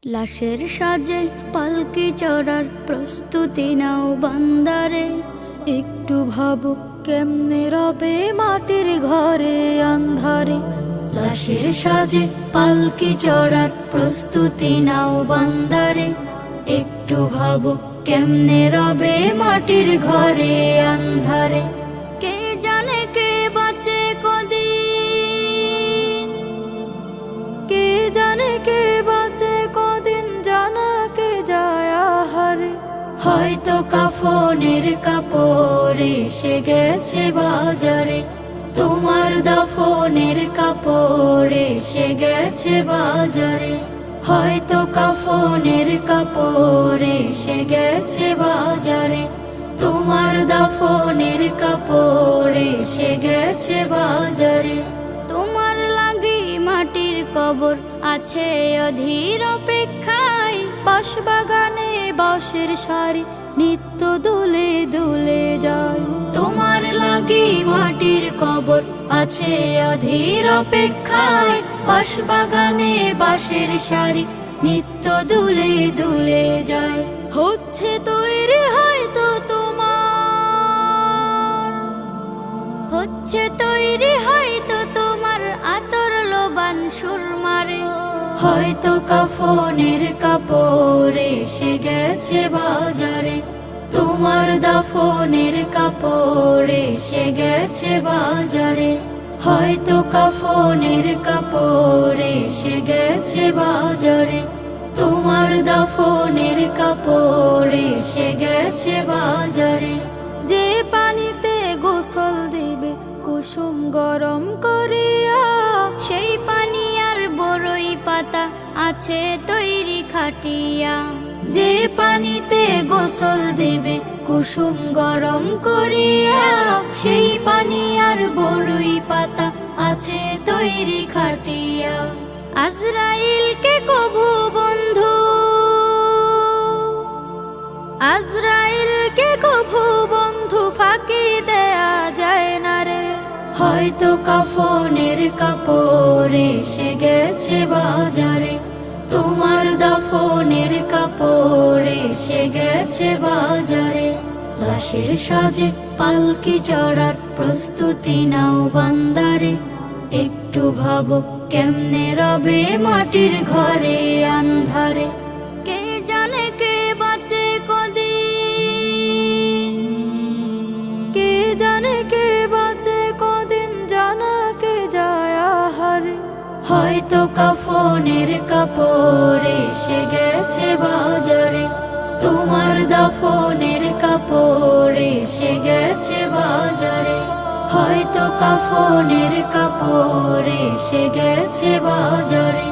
লাশের সাজে পালকি চড়ার প্রস্তুতি নাও বান্দারে। একটু ভাবো কেমনে রবে মাটির ঘরে আন্ধারে। লাশের সাজে পালকি চড়ার প্রস্তুতি নাও বান্দারে। একটু ভাবো কেমনে রবে মাটির ঘরে আন্ধারে। কে জানে কে বাঁচে কদিন, কে জানে কে বাঁচে কদিন, জানা কে যায় আহারে। হয়তো কাফনের কাপড় এসে গেছে বাজারে। তোমার দাফনের কাপড় এসে গেছে বাজারে। হয়তো কাফনের কাপড় এসে গেছে বাজারে। তোমার দাফনের কাপড় এসে গেছে বাজারে। তোমার লাগি মাটির কবর আছে অধীর অপেক্ষায়। বাঁশবাগানে বাঁশের সারি নিত্য দুলে দুলে যায়। তোমার লাগি মাটির কবর আছে অধীর অপেক্ষায়। বাঁশবাগানে বাঁশের সারি নিত্য দুলে দুলে যায়। হচ্ছে তৈরি হয়তো তোমার, হচ্ছে তৈরি হয়তো তোমার আতর লোবান সুরমারে। হয়তো কাফনের কাপড় এসে গেছে বাজারে। তোমার দাফনের কাপড় এসে গেছে বাজারে। হয়তো কাফনের কাপড় এসে গেছে বাজারে। তোমার দাফনের কাপড় এসে গেছে বাজারে। যে পানিতে গোসল দিবে কুসুম গরম করিয়া, সেই পানি আর বড়ই পাতা আছে তৈরি খাটিয়া। যে পানিতে গোসল দেবে কুসুম গরম করিয়া, সেই পানি আর বড়ই পাতা আছে তৈরি খাটিয়া। আজরাইলকে কভু বন্ধু, আজরাইলকে কভু বন্ধু ফাঁকি দেয়া যায় না রে। হয়তো কাফনের কাপড় এসে গেছে বাজারে। তোমার দাফনের কাপড় এসে গেছে বাজারে। লাশের সাজে পালকি চড়ার প্রস্তুতি নাও বান্দারে। একটু ভাবো কেমনে রবে মাটির ঘরে আন্ধারে। কে জানে কে বাঁচে কদিন, কে জানে কে বাঁচে কদিন, জানা কে যায় আহারে। হয়তো কাফনের কাপড় এসে গেছে বাজারে। তোমার দাফনের কাপড় এসে গেছে বাজারে। হয়তো কাফনের কাপড় এসে গেছে বাজারে।